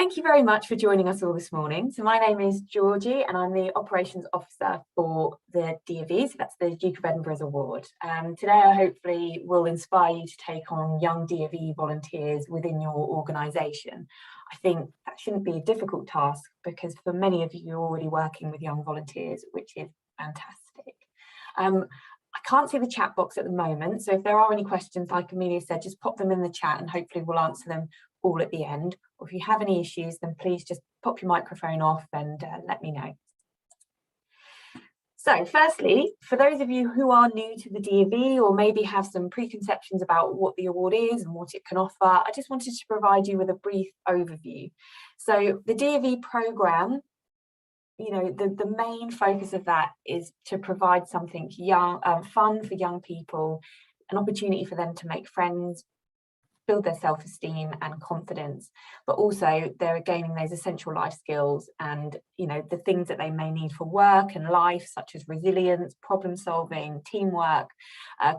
Thank you very much for joining us all this morning. So my name is Georgie and I'm the Operations Officer for the DofE, so that's the Duke of Edinburgh Awards. Today I hopefully will inspire you to take on young DofE volunteers within your organisation. I think that shouldn't be a difficult task because for many of you you're already working with young volunteers, which is fantastic. I can't see the chat box at the moment, so if there are any questions, like Amelia said, just pop them in the chat and hopefully we'll answer them all at the end. Or if you have any issues, then please just pop your microphone off and let me know. So firstly, for those of you who are new to the DofE or maybe have some preconceptions about what the award is and what it can offer, I just wanted to provide you with a brief overview. So the DofE programme, you know, the main focus of that is to provide something young, fun for young people, an opportunity for them to make friends, build their self-esteem and confidence, but also they're gaining those essential life skills and, you know, the things that they may need for work and life, such as resilience, problem solving, teamwork,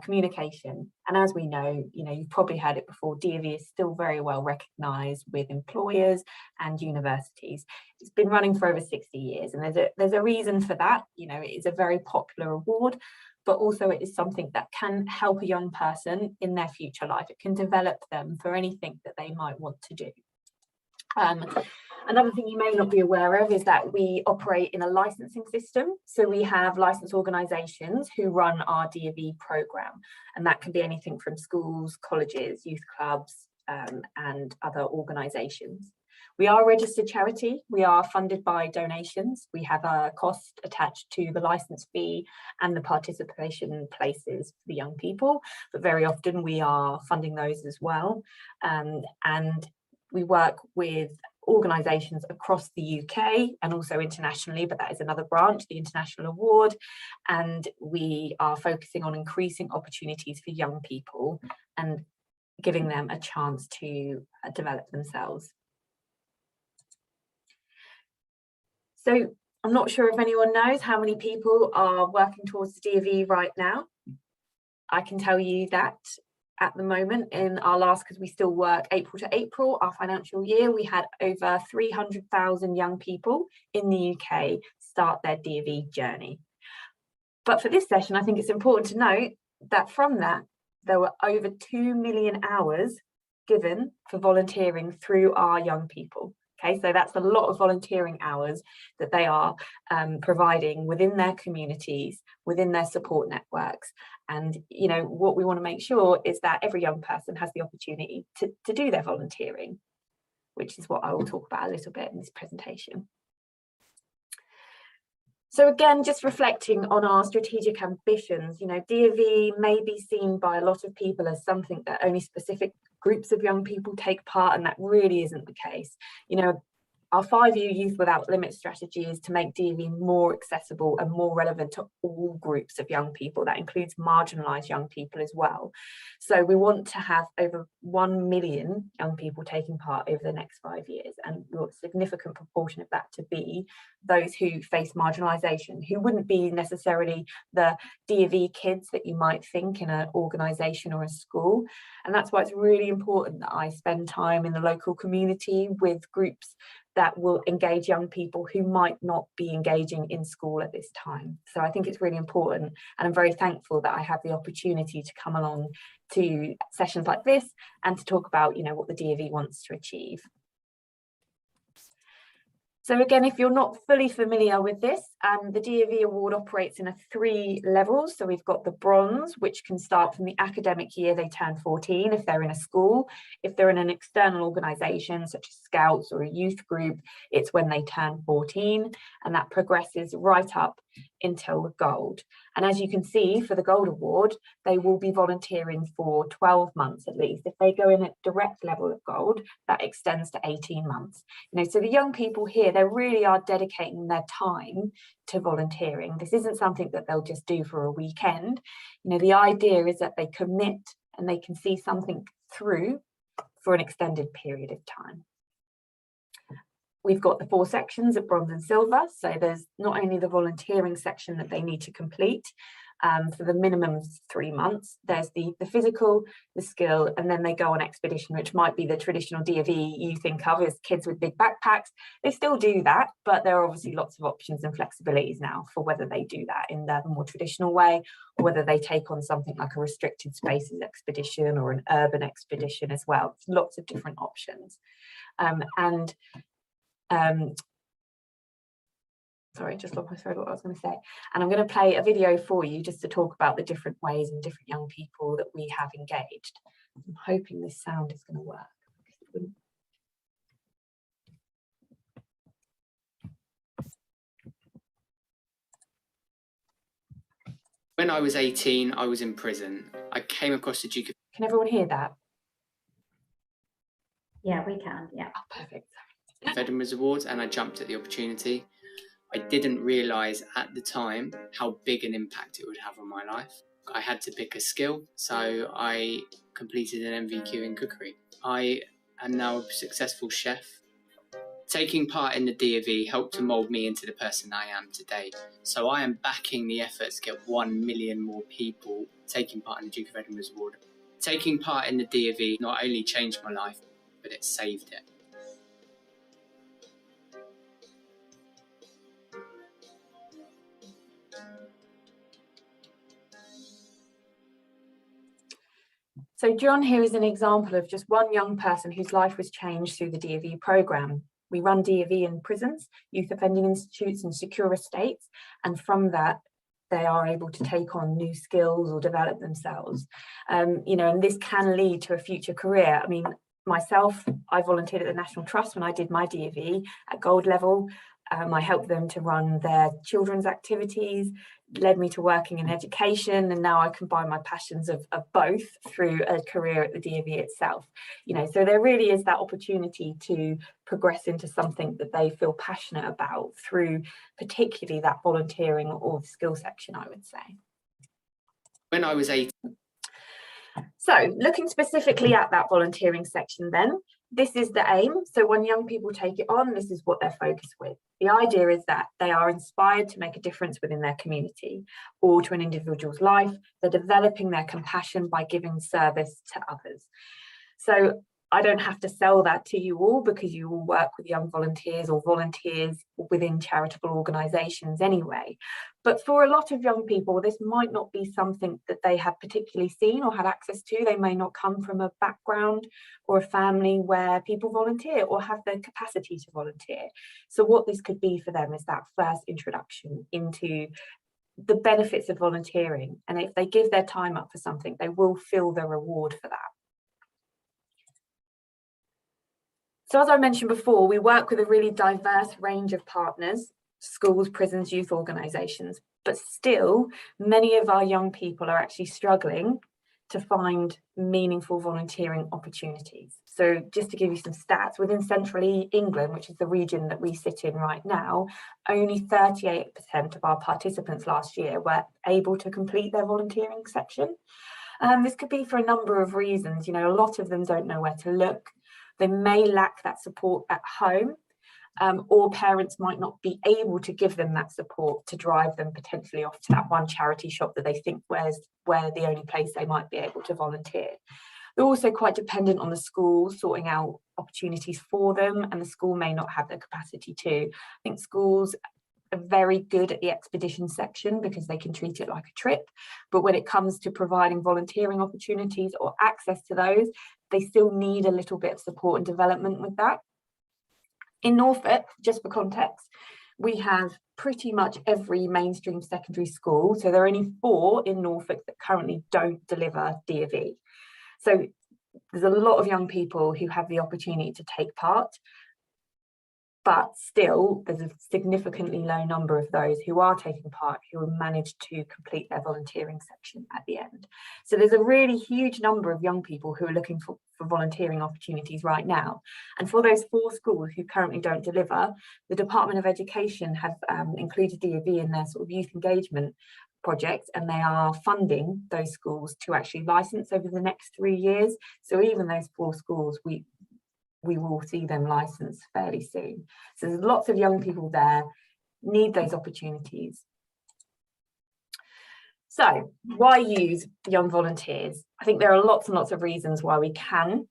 communication. And as we know, you know, you've probably heard it before, DofE is still very well recognised with employers and universities. It's been running for over 60 years and there's a reason for that. You know, it is a very popular award, but also it is something that can help a young person in their future life. It can develop them for anything that they might want to do. Another thing you may not be aware of is that we operate in a licensing system. So we have licensed organisations who run our DofE programme, and that can be anything from schools, colleges, youth clubs, and other organisations. We are a registered charity. We are funded by donations. We have a cost attached to the licence fee and the participation places for the young people, but very often we are funding those as well. And we work with organisations across the UK and also internationally, but that is another branch, the International Award. And we are focusing on increasing opportunities for young people and giving them a chance to develop themselves. So I'm not sure if anyone knows how many people are working towards the DofE right now. I can tell you that at the moment in our last, because we still work April to April, our financial year, we had over 300,000 young people in the UK start their DofE journey. But for this session, I think it's important to note that from that, there were over 2 million hours given for volunteering through our young people. Okay, so that's a lot of volunteering hours that they are providing within their communities, within their support networks. And, you know, what we want to make sure is that every young person has the opportunity to do their volunteering, which is what I will talk about a little bit in this presentation. So again, just reflecting on our strategic ambitions, you know, DofE may be seen by a lot of people as something that only specific groups of young people take part, and that really isn't the case. You know, our 5-year Youth Without Limits strategy is to make DofE more accessible and more relevant to all groups of young people. That includes marginalised young people as well. So we want to have over 1 million young people taking part over the next 5 years, and a significant proportion of that to be those who face marginalisation, who wouldn't be necessarily the DofE kids that you might think in an organisation or a school. And that's why it's really important that I spend time in the local community with groups that will engage young people who might not be engaging in school at this time. So I think it's really important, and I'm very thankful that I have the opportunity to come along to sessions like this and to talk about, you know, what the DofE wants to achieve. So again, if you're not fully familiar with this, the DofE Award operates in 3 levels. So we've got the bronze, which can start from the academic year they turn 14 if they're in a school. If they're in an external organisation such as Scouts or a youth group, it's when they turn 14, and that progresses right up until the gold. And as you can see, for the gold award, they will be volunteering for 12 months at least. If they go in at direct level of gold, that extends to 18 months. You know, so the young people here, they really are dedicating their time to volunteering. This isn't something that they'll just do for a weekend. You know, the idea is that they commit and they can see something through for an extended period of time. We've got the 4 sections of bronze and silver. So there's not only the volunteering section that they need to complete, for the minimum of 3 months. There's the physical, the skill, and then they go on expedition, which might be the traditional DofE you think of as kids with big backpacks. They still do that, but there are obviously lots of options and flexibilities now for whether they do that in the more traditional way, or whether they take on something like a restricted spaces expedition or an urban expedition as well. Lots of different options. Sorry, just lost my thread what I was going to say. And I'm going to play a video for you just to talk about the different ways and different young people that we have engaged. I'm hoping this sound is going to work. When I was 18, I was in prison. I came across the Duke of... Can everyone hear that? Yeah, we can, yeah. Oh, perfect. Edinburgh Awards, and I jumped at the opportunity. I didn't realise at the time how big an impact it would have on my life. I had to pick a skill, so I completed an MVQ in cookery. I am now a successful chef. Taking part in the DofE helped to mould me into the person I am today. So I am backing the efforts to get 1 million more people taking part in the Duke of Edinburgh Award. Taking part in the DofE not only changed my life, but it saved it. So John here is an example of just one young person whose life was changed through the DofE programme. We run DofE in prisons, youth offending institutes and secure estates, and from that they are able to take on new skills or develop themselves. You know, and this can lead to a future career. I mean, myself, I volunteered at the National Trust when I did my DofE at gold level. I helped them to run their children's activities, led me to working in education, and now I combine my passions of both through a career at the DofE itself. You know, so there really is that opportunity to progress into something that they feel passionate about through particularly that volunteering or skill section, I would say. When I was 18. So looking specifically at that volunteering section then, this is the aim. So when young people take it on, this is what they're focused with. The idea is that they are inspired to make a difference within their community or to an individual's life. They're developing their compassion by giving service to others. So I don't have to sell that to you all because you all work with young volunteers or volunteers within charitable organisations anyway. But for a lot of young people, this might not be something that they have particularly seen or had access to. They may not come from a background or a family where people volunteer or have the capacity to volunteer. So what this could be for them is that first introduction into the benefits of volunteering. And if they give their time up for something, they will feel the reward for that. So as I mentioned before, we work with a really diverse range of partners, schools, prisons, youth organisations, but still many of our young people are actually struggling to find meaningful volunteering opportunities. So just to give you some stats, within central England, which is the region that we sit in right now, only 38% of our participants last year were able to complete their volunteering section. This could be for a number of reasons. You know, a lot of them don't know where to look. They may lack that support at home, or parents might not be able to give them that support to drive them potentially off to that one charity shop that they think where the only place they might be able to volunteer. They're also quite dependent on the school sorting out opportunities for them, and the school may not have the capacity to. I think schools are very good at the expedition section because they can treat it like a trip, but when it comes to providing volunteering opportunities or access to those, they still need a little bit of support and development with that. In Norfolk, just for context, we have pretty much every mainstream secondary school, so there are only 4 in Norfolk that currently don't deliver DofE. So there's a lot of young people who have the opportunity to take part, but still there's a significantly low number of those who are taking part who have managed to complete their volunteering section at the end. So there's a really huge number of young people who are looking for volunteering opportunities right now. And for those 4 schools who currently don't deliver, the Department of Education have included DofE in their sort of youth engagement project, and they are funding those schools to actually license over the next 3 years. So even those 4 schools, we will see them licensed fairly soon. So there's lots of young people there, need those opportunities. So why use young volunteers? I think there are lots and lots of reasons why we can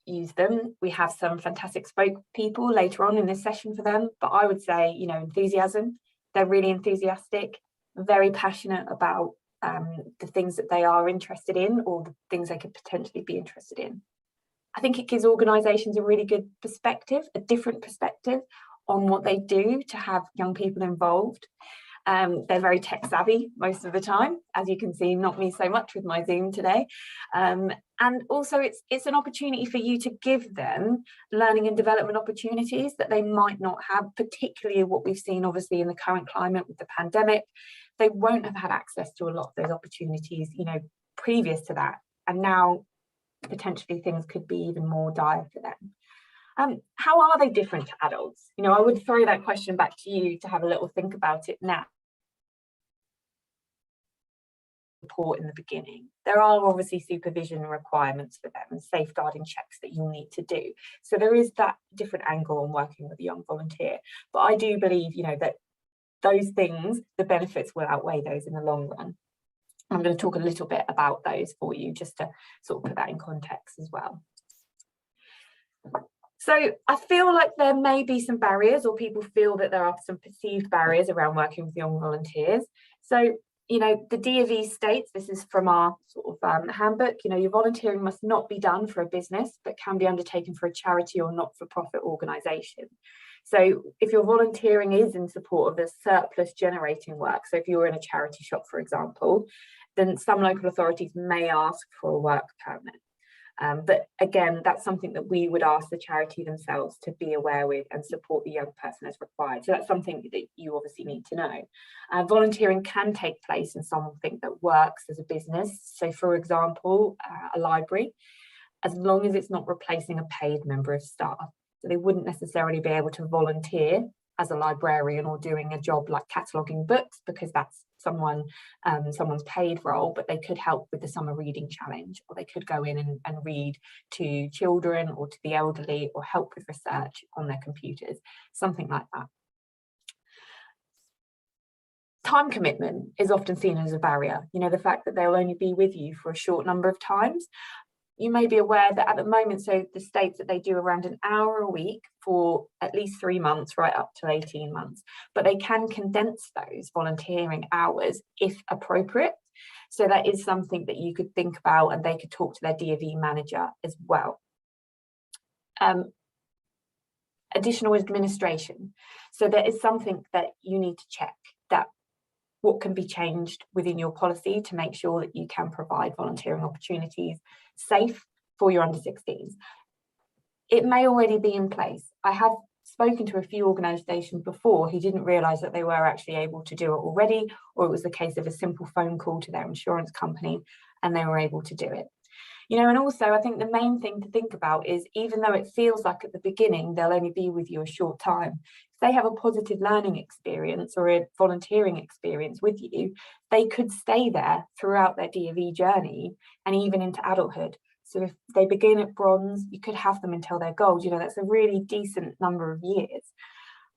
use them. We have some fantastic spokespeople later on in this session for them, but I would say, you know, enthusiasm. They're really enthusiastic, very passionate about the things that they are interested in, or the things they could potentially be interested in. I think it gives organisations a really good perspective, a different perspective on what they do to have young people involved. They're very tech savvy most of the time, as you can see, not me so much with my Zoom today. And also it's an opportunity for you to give them learning and development opportunities that they might not have, particularly what we've seen obviously in the current climate with the pandemic. They won't have had access to a lot of those opportunities, you know, previous to that. And now potentially things could be even more dire for them. How are they different to adults? You know, I would throw that question back to you to have a little think about it now. Support in the beginning. There are obviously supervision requirements for them and safeguarding checks that you'll need to do. So there is that different angle on working with a young volunteer. But I do believe, you know, that those things, the benefits will outweigh those in the long run. I'm going to talk a little bit about those for you, just to sort of put that in context as well. So I feel like there may be some barriers, or people feel that there are some perceived barriers around working with young volunteers. So, you know, the DofE states, this is from our sort of handbook, you know, your volunteering must not be done for a business, but can be undertaken for a charity or not-for-profit organisation. So if your volunteering is in support of the surplus generating work, so if you're in a charity shop, for example, then some local authorities may ask for a work permit. But again, that's something that we would ask the charity themselves to be aware with and support the young person as required. So that's something that you obviously need to know. Volunteering can take place in something that works as a business. So for example, a library, as long as it's not replacing a paid member of staff. So they wouldn't necessarily be able to volunteer as a librarian or doing a job like cataloguing books, because that's someone's paid role, but they could help with the summer reading challenge, or they could go in and read to children or to the elderly, or help with research on their computers, something like that. Time commitment is often seen as a barrier. You know, the fact that they'll only be with you for a short number of times. You may be aware that at the moment, so the states that they do around an hour a week for at least 3 months, right up to 18 months, but they can condense those volunteering hours if appropriate. So that is something that you could think about, and they could talk to their DofE manager as well. Additional administration. So there is something that you need to check, that what can be changed within your policy to make sure that you can provide volunteering opportunities safe for your under 16s. It may already be in place. I have spoken to a few organisations before who didn't realise that they were actually able to do it already, or it was the case of a simple phone call to their insurance company and they were able to do it. You know, and also I think the main thing to think about is, even though it feels like at the beginning they'll only be with you a short time, if they have a positive learning experience or a volunteering experience with you, they could stay there throughout their DofE journey and even into adulthood. So if they begin at bronze, you could have them until they're gold. You know, that's a really decent number of years.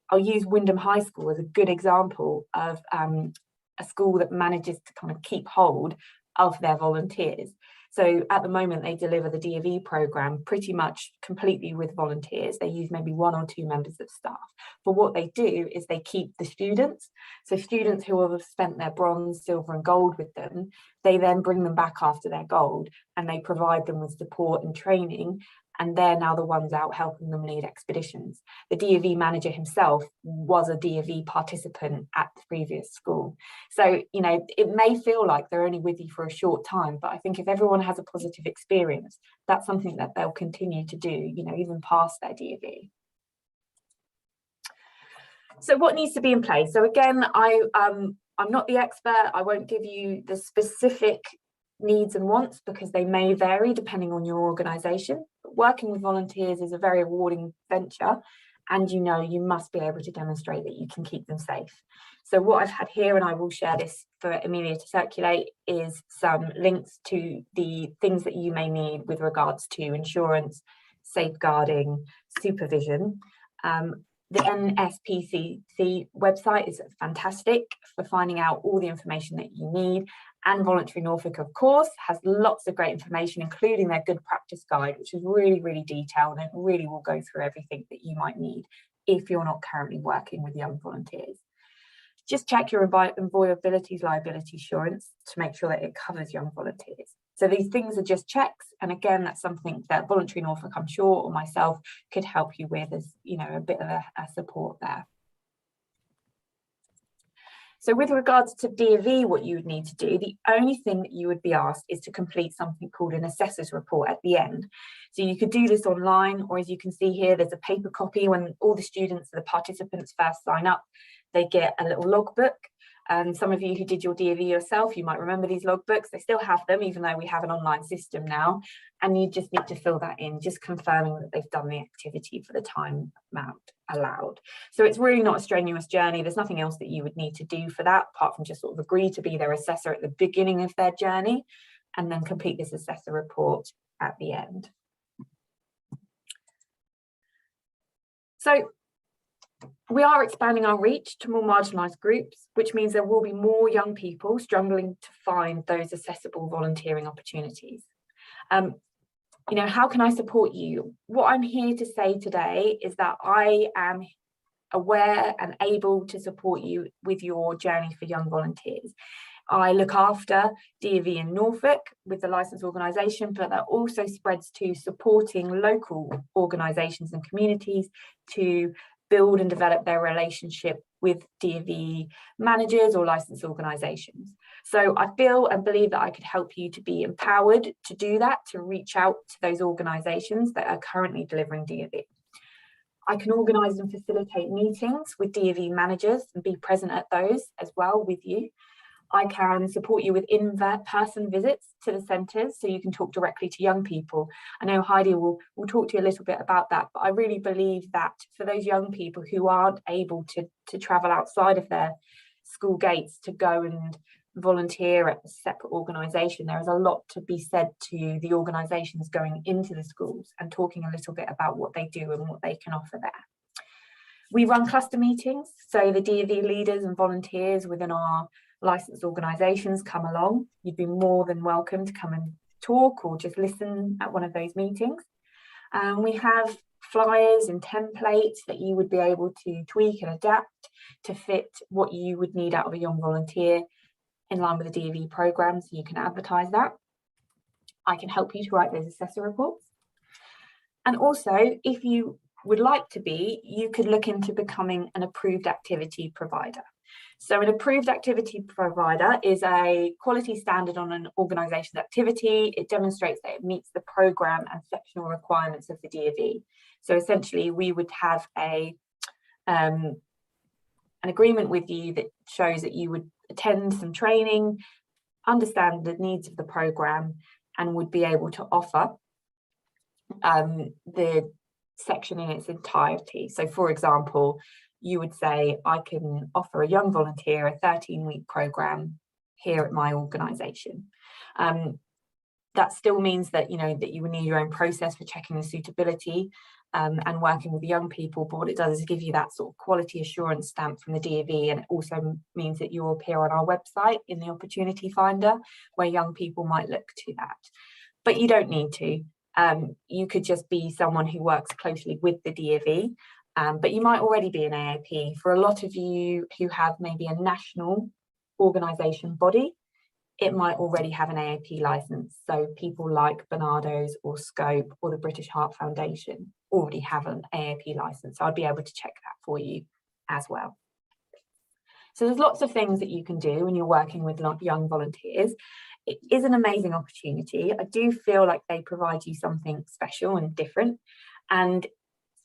I'll use Wyndham High School as a good example of a school that manages to kind of keep hold of their volunteers. So at the moment, they deliver the DofE programme pretty much completely with volunteers. They use maybe 1 or 2 members of staff. But what they do is they keep the students. So students who have spent their bronze, silver and gold with them, they then bring them back after their gold, and they provide them with support and training. And they're now the ones out helping them lead expeditions. The DofE manager himself was a DofE participant at the previous school. So, you know, it may feel like they're only with you for a short time, but I think if everyone has a positive experience, that's something that they'll continue to do, you know, even past their DofE. So what needs to be in place? So again, I'm not the expert. I won't give you the specific needs and wants, because they may vary depending on your organisation. But working with volunteers is a very rewarding venture, and you know, you must be able to demonstrate that you can keep them safe. So what I've had here, and I will share this for Amelia to circulate, is some links to the things that you may need with regards to insurance, safeguarding, supervision. The NSPCC website is fantastic for finding out all the information that you need, And Voluntary Norfolk, of course, has lots of great information, including their good practice guide, which is really, really detailed and really will go through everything that you might need if you're not currently working with young volunteers. Just check your employability liability assurance to make sure that it covers young volunteers. So these things are just checks, and again, that's something that Voluntary Norfolk, I'm sure, or myself could help you with as, you know, a bit of a support there. So with regards to DofE, what you would need to do, the only thing that you would be asked is to complete something called an assessor's report at the end. So you could do this online, or as you can see here, there's a paper copy. When all the students, the participants first sign up, they get a little logbook. And some of you who did your DofE yourself, you might remember these logbooks. They still have them, even though we have an online system now. And you just need to fill that in, just confirming that they've done the activity for the time amount allowed. So it's really not a strenuous journey. There's nothing else that you would need to do for that, apart from just sort of agree to be their assessor at the beginning of their journey, and then complete this assessor report at the end. So we are expanding our reach to more marginalised groups, which means there will be more young people struggling to find those accessible volunteering opportunities. You know, how can I support you? What I'm here to say today is that I am aware and able to support you with your journey for young volunteers. I look after DofE in Norfolk with the licensed organisation, but that also spreads to supporting local organisations and communities to build and develop their relationship with DofE managers or licensed organisations. So I feel and believe that I could help you to be empowered to do that, to reach out to those organisations that are currently delivering DofE. I can organise and facilitate meetings with DofE managers and be present at those as well with you. I can support you with in-person visits to the centres so you can talk directly to young people. I know Heidi will talk to you a little bit about that, but I really believe that for those young people who aren't able to travel outside of their school gates to go and volunteer at a separate organisation, there is a lot to be said to the organisations going into the schools and talking a little bit about what they do and what they can offer there. We run cluster meetings, so the DofE leaders and volunteers within our licensed organisations come along. You'd be more than welcome to come and talk or just listen at one of those meetings. We have flyers and templates that you would be able to tweak and adapt to fit what you would need out of a young volunteer in line with the DofE programme, so you can advertise that. I can help you to write those assessor reports. And also, if you would like to be, you could look into becoming an approved activity provider. So an approved activity provider is a quality standard on an organisation's activity. It demonstrates that it meets the programme and sectional requirements of the DofE. So essentially, we would have an agreement with you that shows that you would attend some training, understand the needs of the programme, and would be able to offer the section in its entirety. So for example, you would say, I can offer a young volunteer a 13-week programme here at my organisation. That still means that, you know, that you would need your own process for checking the suitability and working with young people, but what it does is give you that sort of quality assurance stamp from the DofE, and it also means that you'll appear on our website in the opportunity finder where young people might look to that. But you don't need to. You could just be someone who works closely with the DofE, but you might already be an AAP. For a lot of you who have maybe a national organisation body, it might already have an AAP licence. So people like Barnardo's or Scope or the British Heart Foundation already have an AAP licence. So I'd be able to check that for you as well. So there's lots of things that you can do when you're working with young volunteers. It is an amazing opportunity. I do feel like they provide you something special and different. And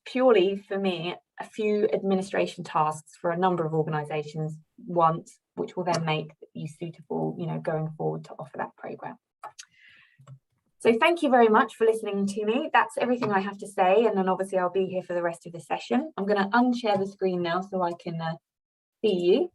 purely for me, a few administration tasks for a number of organisations once, which will then make you suitable, you know, going forward to offer that programme. So thank you very much for listening to me. That's everything I have to say, and then obviously I'll be here for the rest of the session. I'm going to unshare the screen now so I can see you.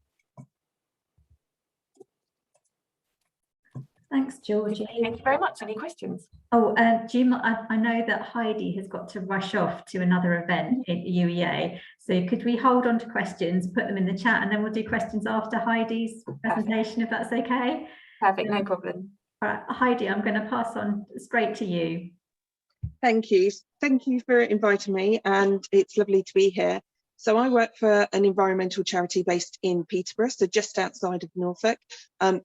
Thanks, Georgie. Thank you very much. Any questions? Oh, Jim, I know that Heidi has got to rush off to another event at UEA. So could we hold on to questions, put them in the chat, and then we'll do questions after Heidi's presentation, if that's okay? Perfect, no problem. All right, Heidi, I'm going to pass on straight to you. Thank you. Thank you for inviting me, and it's lovely to be here. So I work for an environmental charity based in Peterborough, so just outside of Norfolk,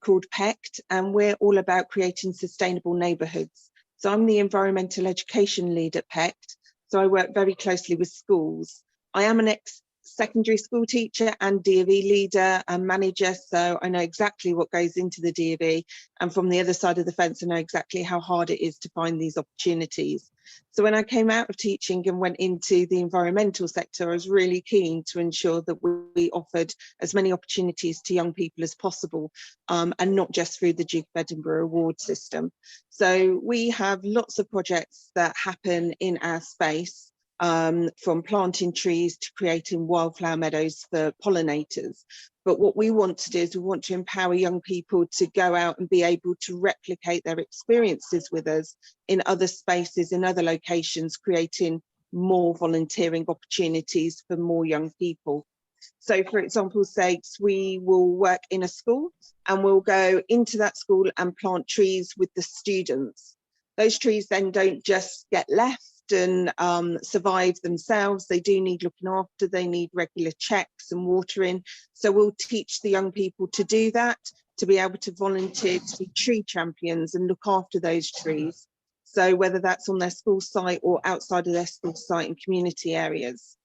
called PECT, and we're all about creating sustainable neighbourhoods. So I'm the environmental education lead at PECT, so I work very closely with schools. I am an ex-secondary school teacher and D of E leader and manager, so I know exactly what goes into the D of E, and from the other side of the fence I know exactly how hard it is to find these opportunities. So when I came out of teaching and went into the environmental sector, I was really keen to ensure that we offered as many opportunities to young people as possible, and not just through the Duke of Edinburgh Awards system. So we have lots of projects that happen in our space, from planting trees to creating wildflower meadows for pollinators. But what we want to do is we want to empower young people to go out and be able to replicate their experiences with us in other spaces, in other locations, creating more volunteering opportunities for more young people. So for example's sakes, we will work in a school and we'll go into that school and plant trees with the students. Those trees then don't just get left and survive themselves. They do need looking after, they need regular checks and watering. So we'll teach the young people to do that, to be able to volunteer to be tree champions and look after those trees. So whether that's on their school site or outside of their school site in community areas.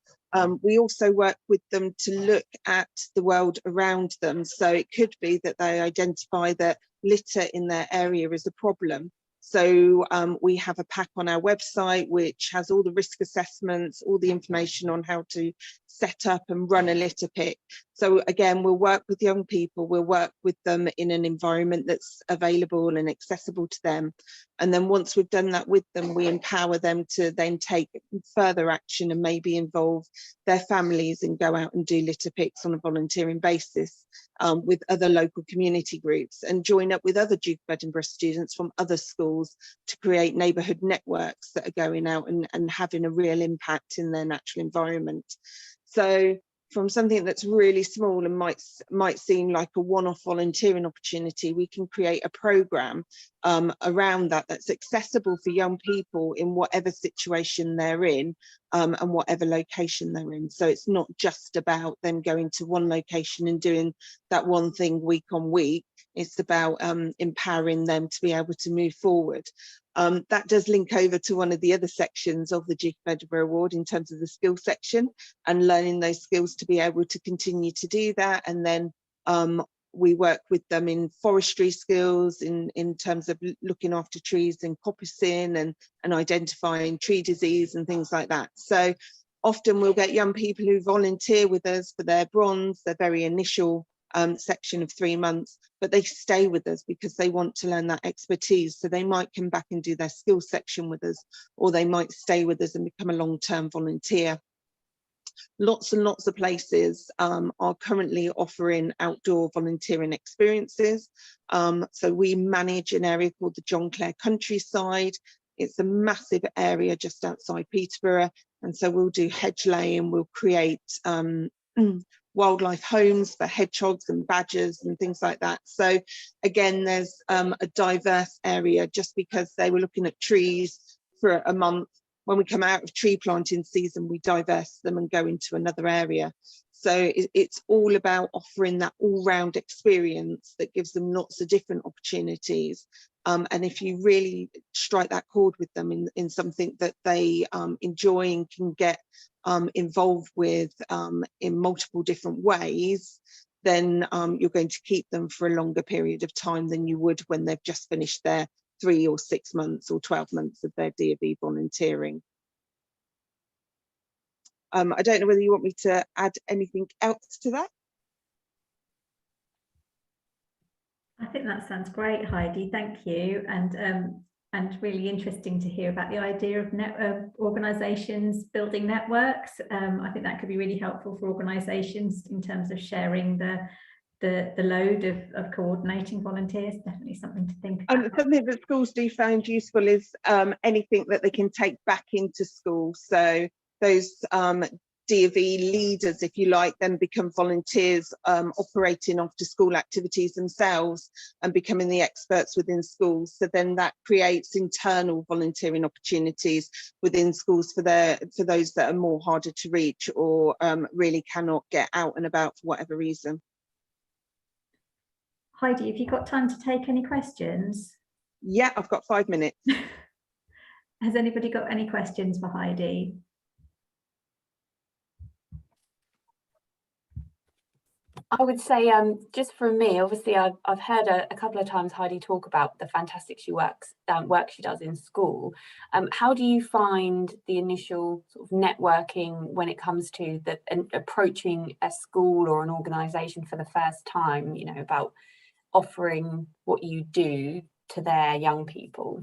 We also work with them to look at the world around them. So it could be that they identify that litter in their area is a problem. So we have a pack on our website which has all the risk assessments, all the information on how to set up and run a litter pick. So again, we'll work with young people, we'll work with them in an environment that's available and accessible to them. And then once we've done that with them, we empower them to then take further action and maybe involve their families and go out and do litter picks on a volunteering basis with other local community groups and join up with other Duke of Edinburgh students from other schools to create neighbourhood networks that are going out and having a real impact in their natural environment. So from something that's really small and might seem like a one-off volunteering opportunity, we can create a programme around that that's accessible for young people in whatever situation they're in and whatever location they're in. So it's not just about them going to one location and doing that one thing week on week. It's about empowering them to be able to move forward. That does link over to one of the other sections of the Duke of Edinburgh Award in terms of the skills section and learning those skills to be able to continue to do that. And then we work with them in forestry skills, in terms of looking after trees and coppicing and identifying tree disease and things like that. So often we'll get young people who volunteer with us for their bronze, their very initial section of 3 months, but they stay with us because they want to learn that expertise. So they might come back and do their skills section with us, or they might stay with us and become a long-term volunteer. Lots and lots of places are currently offering outdoor volunteering experiences. So we manage an area called the John Clare Countryside. It's a massive area just outside Peterborough. And so we'll do hedge laying, we'll create wildlife homes for hedgehogs and badgers and things like that. So again, there's a diverse area. Just because they were looking at trees for a month, when we come out of tree planting season, we diverse them and go into another area. So it's all about offering that all-round experience that gives them lots of different opportunities. And if you really strike that chord with them in something that they enjoy and can get involved with in multiple different ways, then you're going to keep them for a longer period of time than you would when they've just finished their 3 or 6 months or 12 months of their D&B volunteering. I don't know whether you want me to add anything else to that. I think that sounds great, Heidi. Thank you, and really interesting to hear about the idea of organisations building networks. I think that could be really helpful for organisations in terms of sharing the load of coordinating volunteers. Definitely something to think about. Something that schools do find useful is anything that they can take back into school. So those D of E leaders, if you like, then become volunteers operating after school activities themselves and becoming the experts within schools. So then that creates internal volunteering opportunities within schools for those that are more harder to reach or really cannot get out and about for whatever reason. Heidi, have you got time to take any questions? Yeah, I've got 5 minutes. Has anybody got any questions for Heidi? I would say, just from me, obviously, I've heard a couple of times Heidi talk about the fantastic work she does in school. How do you find the initial sort of networking when it comes to approaching a school or an organisation for the first time? You know, about offering what you do to their young people.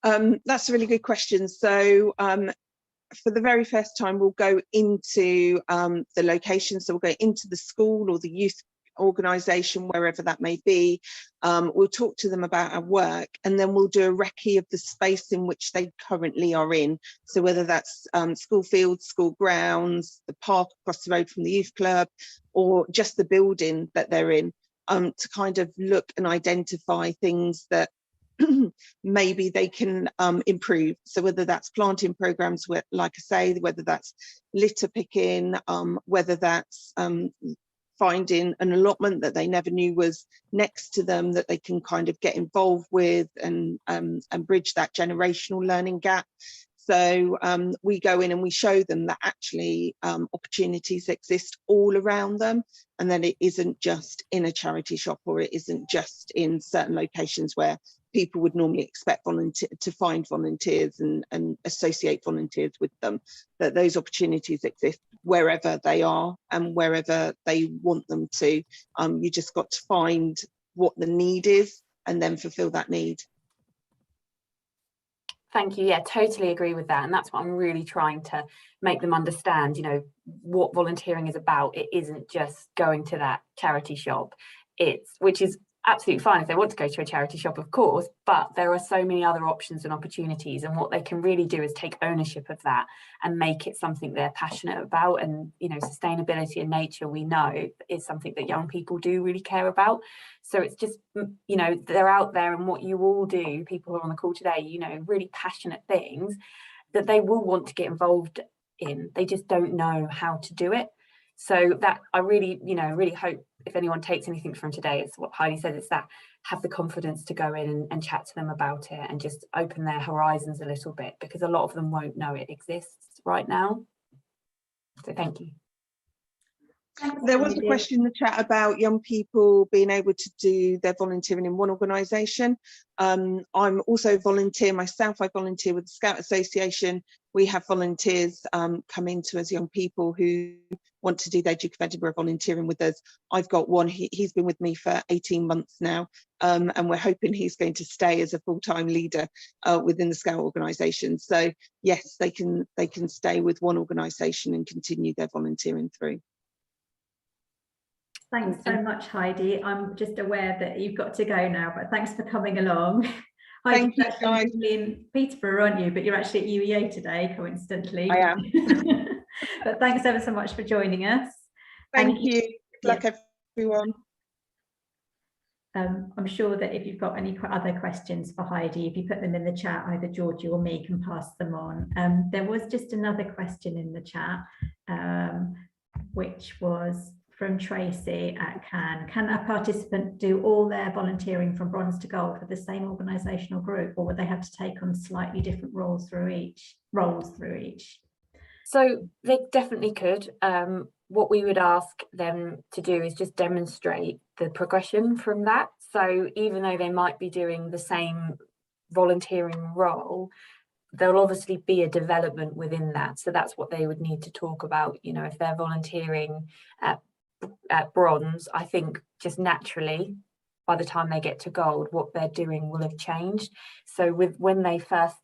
That's a really good question. So for the very first time, we'll go into the location. So we'll go into the school or the youth organisation, wherever that may be. We'll talk to them about our work, and then we'll do a recce of the space in which they currently are in. So whether that's school fields, school grounds, the park across the road from the youth club, or just the building that they're in, to kind of look and identify things that maybe they can improve. So whether that's planting programs, like I say, whether that's litter picking, whether that's finding an allotment that they never knew was next to them that they can kind of get involved with and bridge that generational learning gap. So we go in and we show them that actually opportunities exist all around them, and that it isn't just in a charity shop, or it isn't just in certain locations where people would normally expect to find volunteers and associate volunteers with them, that those opportunities exist wherever they are and wherever they want them to. You just got to find what the need is and then fulfill that need. Thank you. Yeah, totally agree with that. And that's what I'm really trying to make them understand, you know, what volunteering is about. It isn't just going to that charity shop, which is absolutely fine if they want to go to a charity shop, of course, but there are so many other options and opportunities, and what they can really do is take ownership of that and make it something they're passionate about. And, you know, sustainability and nature, we know, is something that young people do really care about. So it's just, you know, they're out there, and what you all do, people who are on the call today, you know, really passionate things that they will want to get involved in. They just don't know how to do it. So that I really, you know, really hope if anyone takes anything from today, it's what Heidi said, it's that have the confidence to go in and chat to them about it and just open their horizons a little bit, because a lot of them won't know it exists right now. So thank you. There was a question in the chat about young people being able to do their volunteering in one organisation. I'm also a volunteer myself. I volunteer with the Scout Association. We have volunteers come into us, young people who want to do their Duke of Edinburgh volunteering with us. I've got one, he's been with me for 18 months now, and we're hoping he's going to stay as a full-time leader within the Scout organisation. So yes, they can stay with one organisation and continue their volunteering through. Thanks so much, Heidi. I'm just aware that you've got to go now, but thanks for coming along. Thank you, guys. You're in Peterborough, aren't you? But you're actually at UEA today, coincidentally. I am. But thanks ever so much for joining us. Thank you. Good luck, everyone. I'm sure that if you've got any other questions for Heidi, if you put them in the chat, either Georgie or me can pass them on. There was just another question in the chat, which was from Tracy at Cannes. Can a participant do all their volunteering from bronze to gold for the same organisational group, or would they have to take on slightly different roles through each? So they definitely could. What we would ask them to do is just demonstrate the progression from that. So even though they might be doing the same volunteering role, there'll obviously be a development within that. So that's what they would need to talk about. You know, if they're volunteering at bronze, I think just naturally by the time they get to gold, what they're doing will have changed. So when they first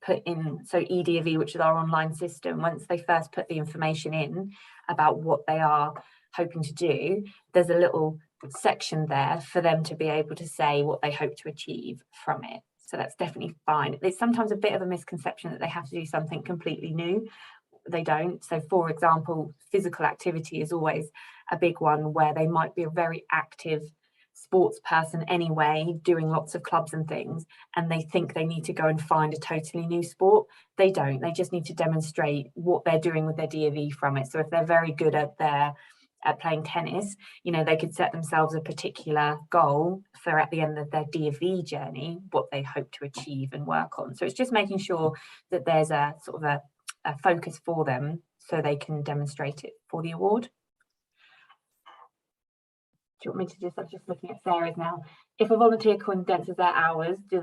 put in, so EDV, which is our online system, once they first put the information in about what they are hoping to do, there's a little section there for them to be able to say what they hope to achieve from it. So that's definitely fine. It's sometimes a bit of a misconception that they have to do something completely new. they don't. So for example, physical activity is always a big one, where they might be a very active sports person anyway, doing lots of clubs and things, and they think they need to go and find a totally new sport. They don't. They just need to demonstrate what they're doing with their DofE from it. So if they're very good at playing tennis, you know, they could set themselves a particular goal for at the end of their DofE journey, what they hope to achieve and work on. So it's just making sure that there's a sort of a focus for them so they can demonstrate it for the award. Do you want me to just, I'm just looking at Sarah's now. If a volunteer condenses their hours, do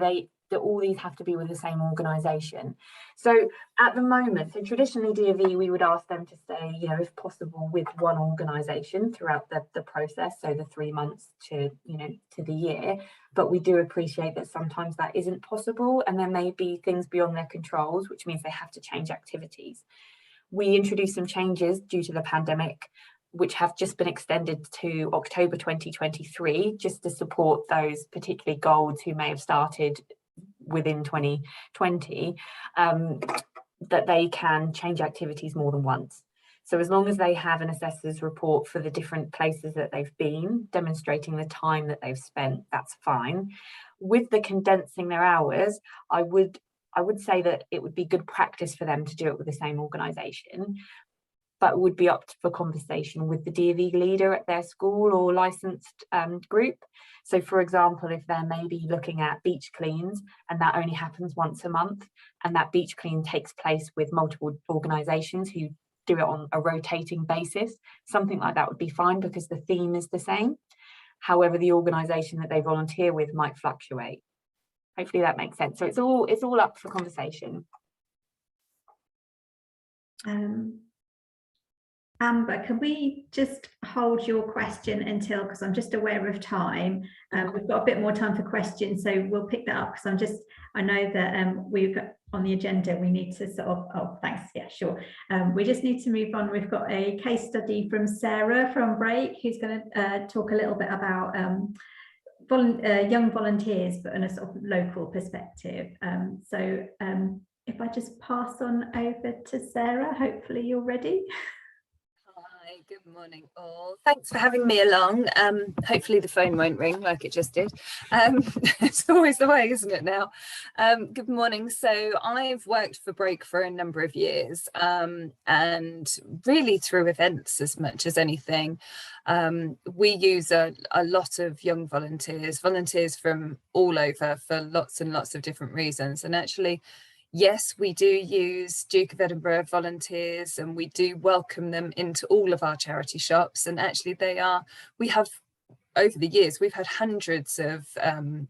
all these have to be with the same organisation? So at the moment, so traditionally DofE, we would ask them to stay, you know, if possible, with one organisation throughout the process, so the 3 months to, you know, to the year. But we do appreciate that sometimes that isn't possible, and there may be things beyond their controls, which means they have to change activities. We introduced some changes due to the pandemic, which have just been extended to October 2023, just to support those particularly golds who may have started within 2020, that they can change activities more than once. So as long as they have an assessor's report for the different places that they've been, demonstrating the time that they've spent, that's fine. With the condensing their hours, I would say that it would be good practice for them to do it with the same organisation, but would be up for conversation with the DofE leader at their school or licensed group. So for example, if they're maybe looking at beach cleans and that only happens once a month, and that beach clean takes place with multiple organisations who do it on a rotating basis, something like that would be fine because the theme is the same. However, the organisation that they volunteer with might fluctuate. Hopefully that makes sense. So it's all up for conversation. Amber, can we just hold your question until, because I'm just aware of time, we've got a bit more time for questions, so we'll pick that up, because I know that we've got on the agenda, we need to sort of, oh thanks, yeah, sure. We just need to move on. We've got a case study from Sarah from Break, who's going to talk a little bit about young volunteers, but in a sort of local perspective. So if I just pass on over to Sarah, hopefully you're ready. Hi, good morning all. Thanks for having me along. Hopefully the phone won't ring like it just did. It's always the way, isn't it now? Good morning. So I've worked for Break for a number of years, and really through events as much as anything. We use a lot of young volunteers from all over for lots and lots of different reasons. And actually, yes, we do use Duke of Edinburgh volunteers, and we do welcome them into all of our charity shops. And actually we have, over the years, we've had hundreds of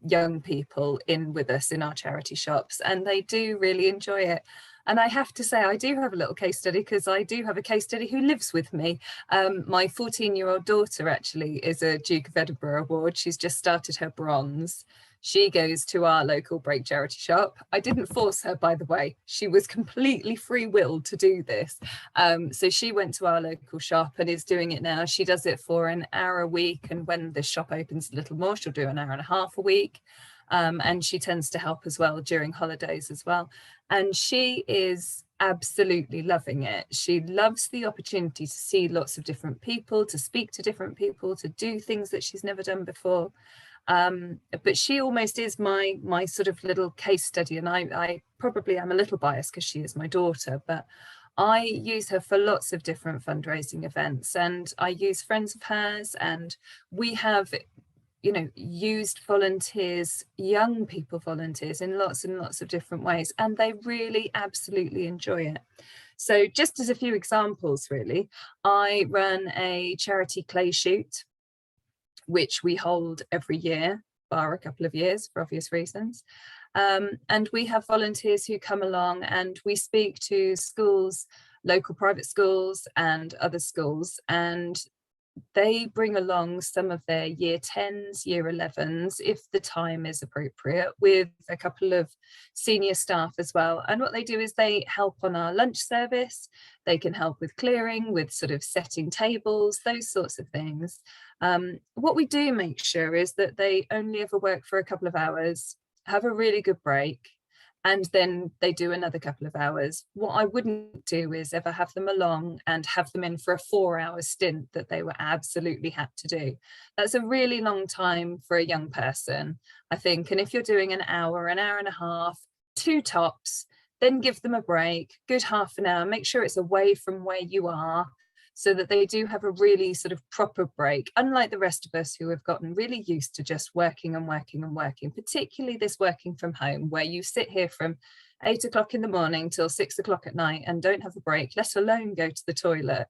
young people in with us in our charity shops, and they do really enjoy it. And I have to say, I do have a little case study, because I do have a case study who lives with me. My 14-year-old daughter actually is a Duke of Edinburgh Award. She's just started her bronze. She goes to our local Break charity shop. I didn't force her, by the way. She was completely free-willed to do this. So she went to our local shop and is doing it now. She does it for an hour a week. And when the shop opens a little more, she'll do an hour and a half a week. And she tends to help as well during holidays as well. And she is absolutely loving it. She loves the opportunity to see lots of different people, to speak to different people, to do things that she's never done before. But she almost is my sort of little case study, and I probably am a little biased because she is my daughter, but I use her for lots of different fundraising events, and I use friends of hers, and we have, you know, used volunteers, young people volunteers, in lots and lots of different ways, and they really absolutely enjoy it. So just as a few examples, really, I run a charity clay shoot, which we hold every year, bar a couple of years for obvious reasons. And we have volunteers who come along, and we speak to schools, local private schools and other schools, and they bring along some of their year 10s, year 11s, if the time is appropriate, with a couple of senior staff as well. And what they do is they help on our lunch service. They can help with clearing, with sort of setting tables, those sorts of things. What we do make sure is that they only ever work for a couple of hours, have a really good break, and then they do another couple of hours. What I wouldn't do is ever have them along and have them in for a 4-hour stint that they were absolutely had to do. That's a really long time for a young person, I think. And if you're doing an hour and a half, 2 tops, then give them a break, good half an hour, make sure it's away from where you are, so that they do have a really sort of proper break, unlike the rest of us who have gotten really used to just working and working and working, particularly this working from home, where you sit here from 8 o'clock in the morning till 6 o'clock at night and don't have a break, let alone go to the toilet.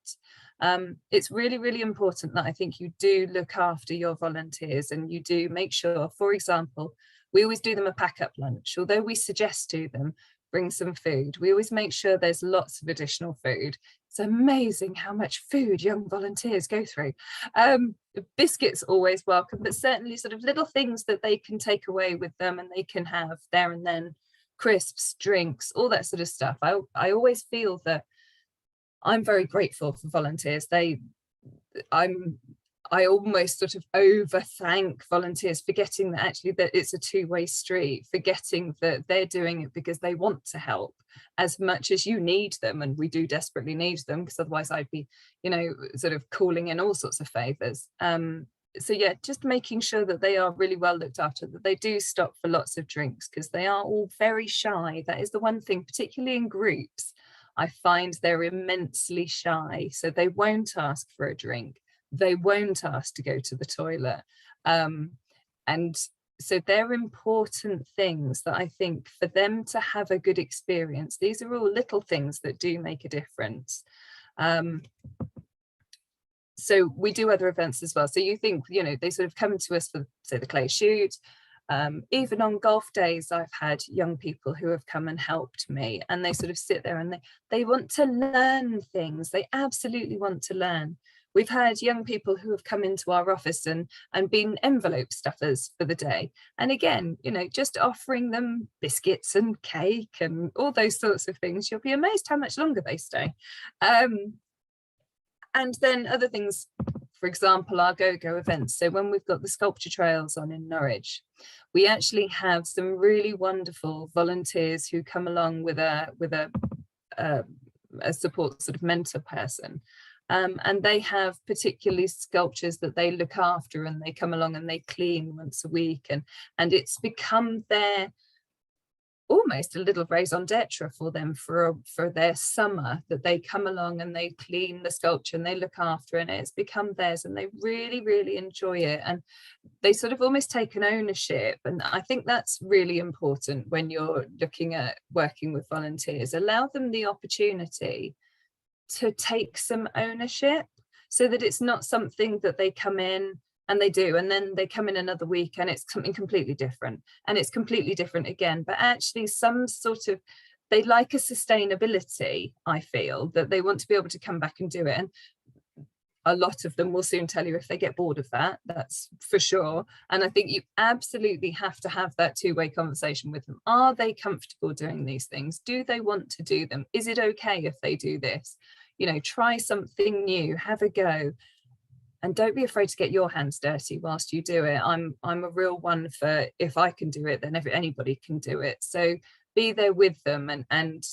It's really, really important that I think you do look after your volunteers, and you do make sure, for example, we always do them a pack-up lunch, although we suggest to them, bring some food. We always make sure there's lots of additional food. It's amazing how much food young volunteers go through. Biscuits always welcome, but certainly sort of little things that they can take away with them and they can have there and then, crisps, drinks, all that sort of stuff. I always feel that I'm very grateful for volunteers. I almost sort of over thank volunteers, forgetting that actually that it's a two-way street, forgetting that they're doing it because they want to help as much as you need them. And we do desperately need them, because otherwise I'd be, you know, sort of calling in all sorts of favors. So yeah, just making sure that they are really well looked after, that they do stop for lots of drinks, because they are all very shy. That is the one thing, particularly in groups, I find they're immensely shy. So they won't ask for a drink. They won't ask to go to the toilet. And so they're important things that I think for them to have a good experience. These are all little things that do make a difference. So we do other events as well. So you think, you know, they sort of come to us for, say, the clay shoot. Even on golf days, I've had young people who have come and helped me, and they sort of sit there and they want to learn things. They absolutely want to learn. We've had young people who have come into our office and been envelope stuffers for the day. And again, you know, just offering them biscuits and cake and all those sorts of things, you'll be amazed how much longer they stay. And then other things, for example, our go-go events. So when we've got the sculpture trails on in Norwich, we actually have some really wonderful volunteers who come along with a support sort of mentor person. And they have particularly sculptures that they look after, and they come along and they clean once a week, and it's become their almost a little raison d'etre for them for their summer, that they come along and they clean the sculpture and they look after it, and it's become theirs, and they really, really enjoy it, and they sort of almost take an ownership. And I think that's really important when you're looking at working with volunteers. Allow them the opportunity to take some ownership, so that it's not something that they come in and they do, and then they come in another week and it's something completely different, and it's completely different again. But actually some sort of, they like a sustainability, I feel, that they want to be able to come back and do it. And a lot of them will soon tell you if they get bored of that, that's for sure. And I think you absolutely have to have that two-way conversation with them. Are they comfortable doing these things? Do they want to do them? Is it okay if they do this? You know, try something new, have a go. And don't be afraid to get your hands dirty whilst you do it. I'm a real one for, if I can do it, then anybody can do it. So be there with them and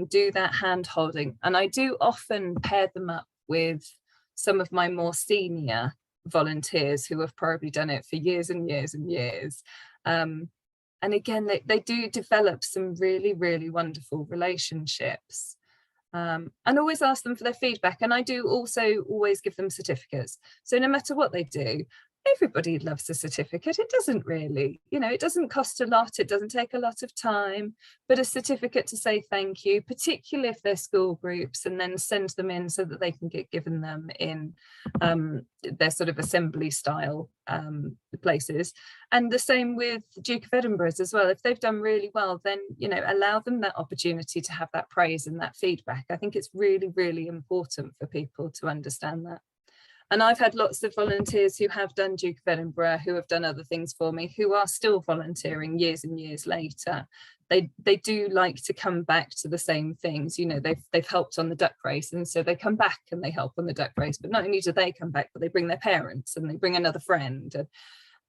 do that hand holding. And I do often pair them up with some of my more senior volunteers who have probably done it for years and years and years. And again, they do develop some really, really wonderful relationships. And always ask them for their feedback. And I do also always give them certificates. So no matter what they do, everybody loves a certificate. It doesn't really, you know, it doesn't cost a lot. It doesn't take a lot of time, but a certificate to say thank you, particularly if they're school groups, and then send them in so that they can get given them in their sort of assembly style places. And the same with Duke of Edinburgh's as well. If they've done really well, then, you know, allow them that opportunity to have that praise and that feedback. I think it's really, really important for people to understand that. And I've had lots of volunteers who have done Duke of Edinburgh, who have done other things for me, who are still volunteering years and years later. They do like to come back to the same things. You know, they've helped on the duck race, and so they come back and they help on the duck race. But not only do they come back, but they bring their parents and they bring another friend,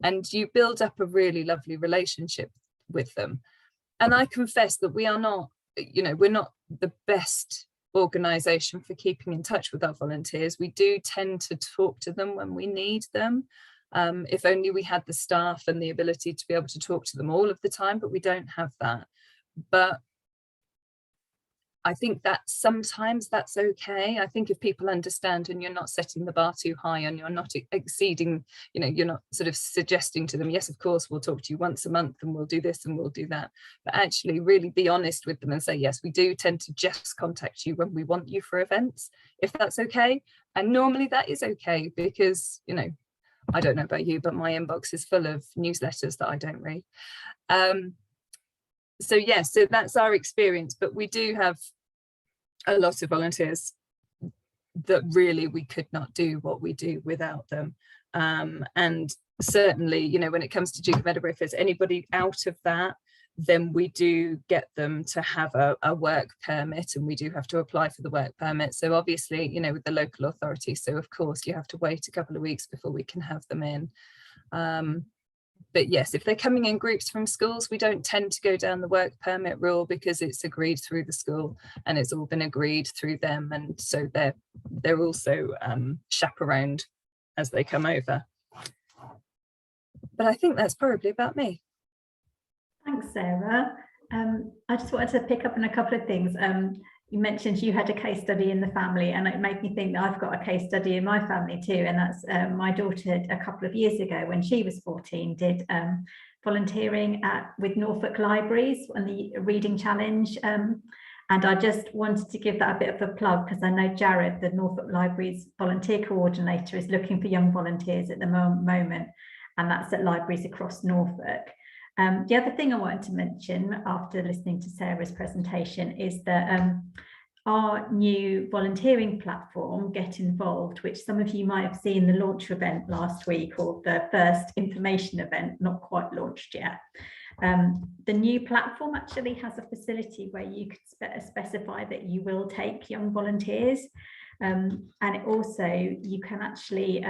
and you build up a really lovely relationship with them. And I confess that we are not, we're not the best organisation for keeping in touch with our volunteers. We do tend to talk to them when we need them. If only we had the staff and the ability to be able to talk to them all of the time, but we don't have that. But I think that sometimes that's okay. I think if people understand and you're not setting the bar too high and you're not exceeding, you're not sort of suggesting to them, yes, of course, we'll talk to you once a month and we'll do this and we'll do that. But actually really be honest with them and say, yes, we do tend to just contact you when we want you for events, if that's okay. And normally that is okay because, I don't know about you, but my inbox is full of newsletters that I don't read. So yes, so that's our experience, but we do have a lot of volunteers that really we could not do what we do without them. And certainly, when it comes to Duke of Edinburgh, if there's anybody out of that, then we do get them to have a work permit, and we do have to apply for the work permit. So obviously, with the local authority, so of course you have to wait a couple of weeks before we can have them in. But yes, if they're coming in groups from schools, we don't tend to go down the work permit rule because it's agreed through the school and it's all been agreed through them. And so they're also chaperoned as they come over. But I think that's probably about me. Thanks, Sarah. I just wanted to pick up on a couple of things. You mentioned you had a case study in the family, and it made me think that I've got a case study in my family too, and that's my daughter a couple of years ago when she was 14 did volunteering with Norfolk Libraries on the reading challenge, and I just wanted to give that a bit of a plug because I know Jared, the Norfolk Libraries volunteer coordinator, is looking for young volunteers at the moment, and that's at libraries across Norfolk. The other thing I wanted to mention after listening to Sarah's presentation is that our new volunteering platform, Get Involved, which some of you might have seen the launch event last week, or the first information event, not quite launched yet. The new platform actually has a facility where you could specify that you will take young volunteers, and it also you can actually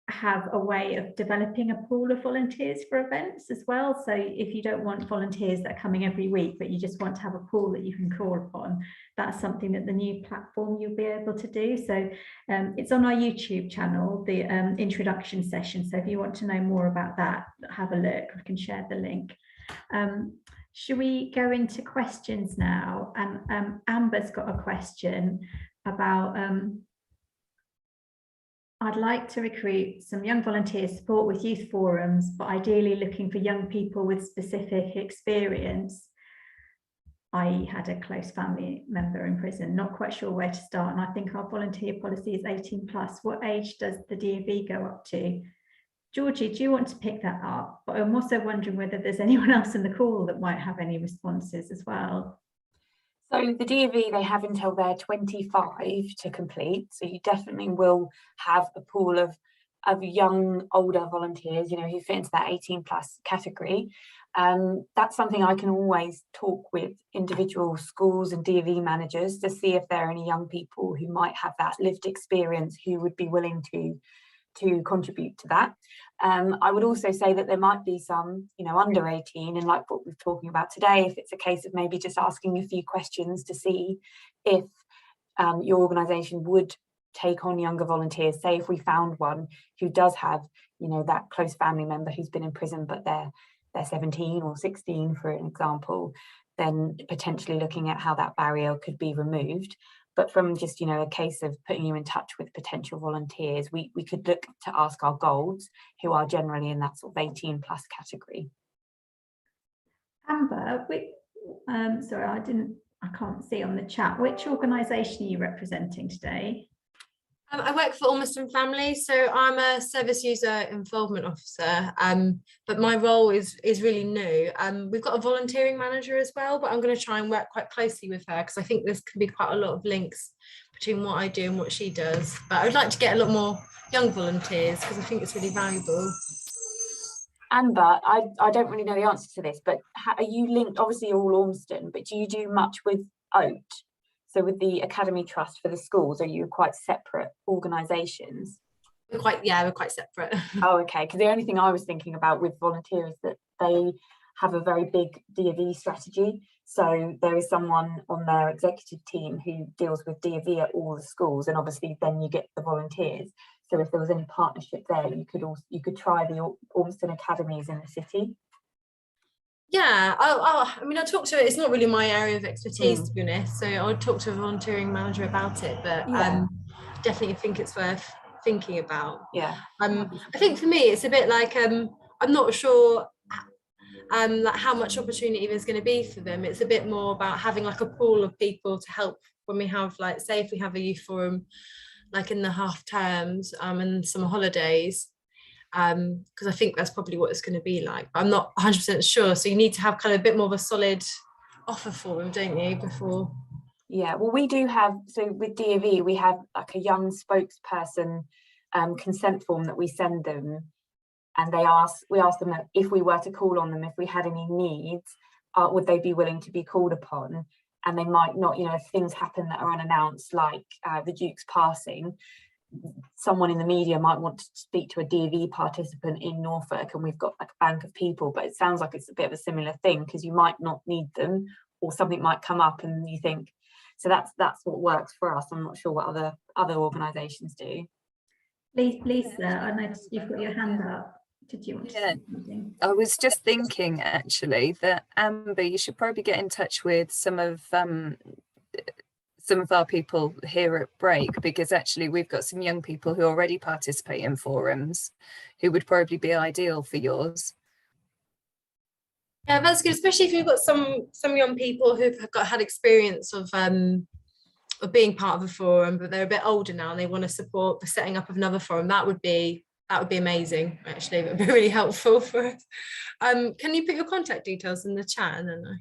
have a way of developing a pool of volunteers for events as well. So if you don't want volunteers that are coming every week, but you just want to have a pool that you can call upon, that's something that the new platform you'll be able to do. So it's on our YouTube channel, the introduction session. So if you want to know more about that, have a look. I can share the link. Should we go into questions now? And Amber's got a question about I'd like to recruit some young volunteers, support with youth forums, but ideally looking for young people with specific experience. I had a close family member in prison, not quite sure where to start. And I think our volunteer policy is 18+. What age does the DofE go up to? Georgie, do you want to pick that up? But I'm also wondering whether there's anyone else in the call that might have any responses as well. So the DofE, they have until they're 25 to complete. So you definitely will have a pool of young, older volunteers, who fit into that 18+ category. That's something I can always talk with individual schools and DofE managers to see if there are any young people who might have that lived experience who would be willing to contribute to that. I would also say that there might be some, under 18, and like what we're talking about today, if it's a case of maybe just asking a few questions to see if your organisation would take on younger volunteers. Say if we found one who does have, that close family member who's been in prison, but they're 17 or 16, for an example, then potentially looking at how that barrier could be removed. But from just, a case of putting you in touch with potential volunteers, we could look to ask our golds, who are generally in that sort of 18+ category. Amber, sorry, I can't see on the chat. Which organisation are you representing today? I work for Almost and Family, so I'm a service user involvement officer, but my role is really new. We've got a volunteering manager as well, but I'm going to try and work quite closely with her because I think there's can be quite a lot of links between what I do and what she does. But I would like to get a lot more young volunteers because I think it's really valuable. Amber, I don't really know the answer to this, but are you linked? Obviously, you're all Ormston, but do you do much with OAT? So with the Academy Trust for the schools, are you quite separate organisations? We're quite separate. Oh, okay. Because the only thing I was thinking about with volunteers is that they have a very big D&V strategy. So there is someone on their executive team who deals with D&V at all the schools, and obviously then you get the volunteers. So if there was any partnership there, you could try the Ormston academies in the city. Yeah, I mean, I'll talk to it. It's not really my area of expertise, to be honest. So I'll talk to a volunteering manager about it. But definitely think it's worth thinking about. Yeah. I think for me, it's a bit like I'm not sure like how much opportunity there's going to be for them. It's a bit more about having like a pool of people to help when we have, like, say if we have a youth forum like in the half terms and summer holidays, because I think that's probably what it's going to be like. But I'm not 100% sure, so you need to have kind of a bit more of a solid offer for them, don't you, before? Yeah, well, we do have, so with D&V we have like a young spokesperson consent form that we send them, and we ask them that if we were to call on them, if we had any needs, would they be willing to be called upon? And they might not, you know, if things happen that are unannounced, like the Duke's passing, someone in the media might want to speak to a D&V participant in Norfolk, and we've got like a bank of people. But it sounds like it's a bit of a similar thing, because you might not need them, or something might come up and you think, so that's what works for us. I'm not sure what other organisations do. Lisa, I noticed you've got your hand up. Did you want to say something? I was just thinking actually that, Amber, you should probably get in touch with some of our people here at Break, because actually we've got some young people who already participate in forums who would probably be ideal for yours. Yeah, that's good, especially if you've got some young people who've had experience of being part of a forum, but they're a bit older now and they want to support the setting up of another forum. That would be amazing, actually. That would be really helpful for us. Can you put your contact details in the chat? And then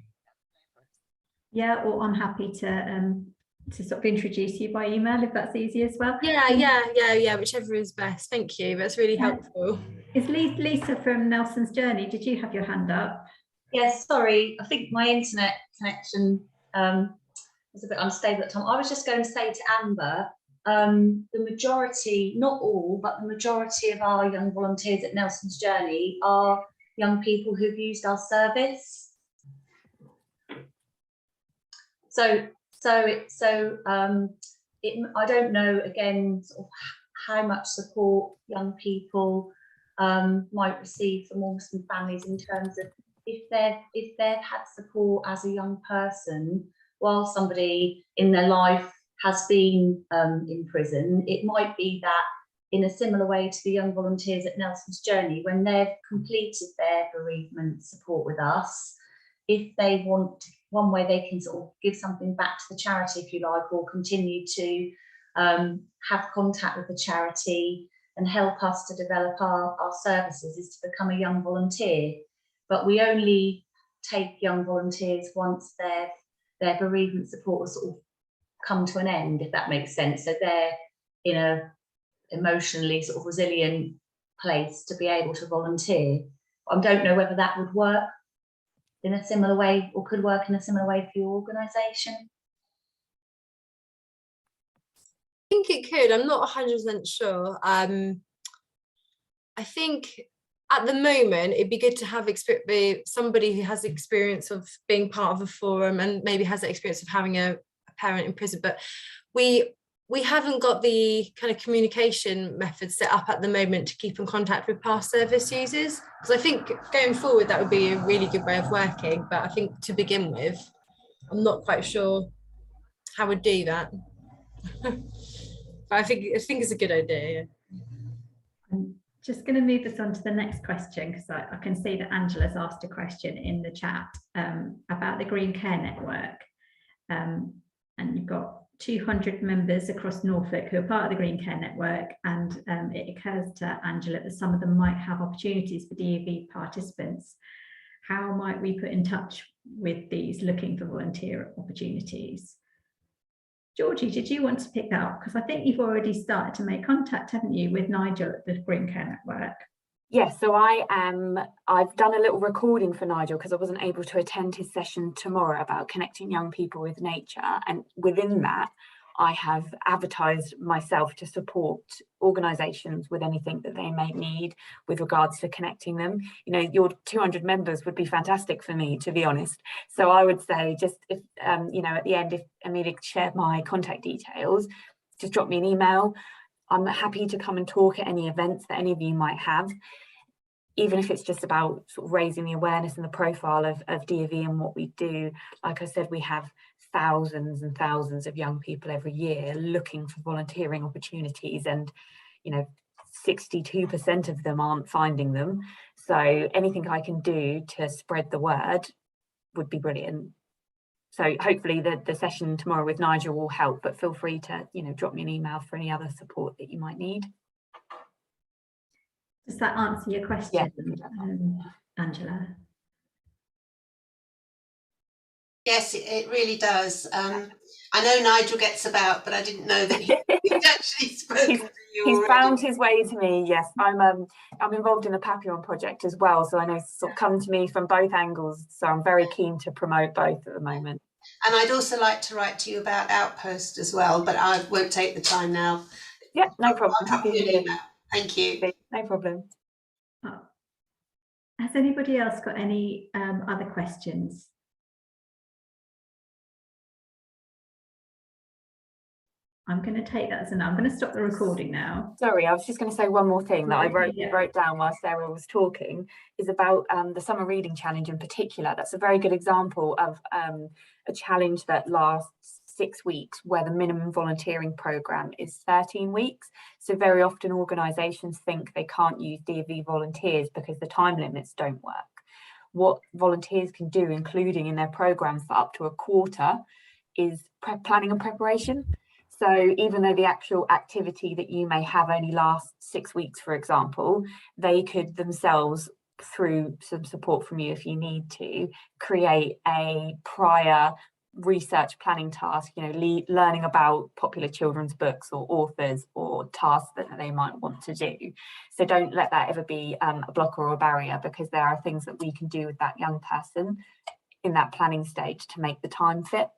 yeah, or I'm happy to sort of introduce you by email if that's easy as well. Yeah, whichever is best. Thank you, that's really helpful. Is Lisa from Nelson's Journey? Did you have your hand up? Yes, sorry, I think my internet connection was a bit unstable at the time. I was just going to say to Amber, the majority, not all, but the majority of our young volunteers at Nelson's Journey are young people who've used our service. I don't know, again, sort of how much support young people might receive from Ormston families in terms of if they've had support as a young person while somebody in their life has been in prison. It might be that in a similar way to the young volunteers at Nelson's Journey, when they've completed their bereavement support with us, if they want to, one way they can sort of give something back to the charity, if you like, or continue to have contact with the charity and help us to develop our services, is to become a young volunteer. But we only take young volunteers once their bereavement support has sort of come to an end, if that makes sense. So they're in a emotionally sort of resilient place to be able to volunteer. I don't know whether that would work in a similar way, or could work in a similar way for your organisation. I think it could. I'm not 100% sure. I think at the moment it'd be good to have somebody who has experience of being part of a forum and maybe has that experience of having a parent in prison, but we haven't got the kind of communication methods set up at the moment to keep in contact with past service users, because I think going forward that would be a really good way of working. But I think to begin with, I'm not quite sure how we'd do that. But I think it's a good idea. I'm just going to move us on to the next question, because I can see that Angela's asked a question in the chat about the Green Care Network. And you've got 200 members across Norfolk who are part of the Green Care Network, and it occurs to Angela that some of them might have opportunities for D&V participants. How might we put in touch with these looking for volunteer opportunities? Georgie, did you want to pick that up? Because I think you've already started to make contact, haven't you, with Nigel at the Green Care Network? Yes, so I've done a little recording for Nigel because I wasn't able to attend his session tomorrow about connecting young people with nature. And within that, I have advertised myself to support organisations with anything that they may need with regards to connecting them. You know, your 200 members would be fantastic for me, to be honest. So I would say, just if you know, at the end, if Amelia shared my contact details, just drop me an email. I'm happy to come and talk at any events that any of you might have, even if it's just about sort of raising the awareness and the profile of DOV and what we do. Like I said, we have thousands and thousands of young people every year looking for volunteering opportunities, and you know, 62% of them aren't finding them. So anything I can do to spread the word would be brilliant. So hopefully the session tomorrow with Nigel will help, but feel free to, you know, drop me an email for any other support that you might need. Does that answer your question, Angela? Yes, it really does. I know Nigel gets about, but I didn't know that he'd actually spoken to you He's already. found his way to me. Yes, I'm involved in the Papillon project as well, so I know it's sort of come to me from both angles. So I'm very keen to promote both at the moment. And I'd also like to write to you about Outpost as well, but I won't take the time now. Yeah, no problem. I'll drop you an email. Thank you. No problem. Has anybody else got any other questions? I'm going to take that as an. I'm going to stop the recording now. Sorry, I was just going to say one more thing that I Yeah. wrote down while Sarah was talking, is about the Summer Reading Challenge in particular. That's a very good example of a challenge that lasts 6 weeks, where the minimum volunteering programme is 13 weeks. So very often organisations think they can't use DOV volunteers because the time limits don't work. What volunteers can do, including in their programmes for up to a quarter, is planning and preparation. So even though the actual activity that you may have only lasts 6 weeks, for example, they could themselves, through some support from you if you need to, create a prior research planning task, you know, learning about popular children's books or authors or tasks that they might want to do. So don't let that ever be a blocker or a barrier, because there are things that we can do with that young person in that planning stage to make the time fit.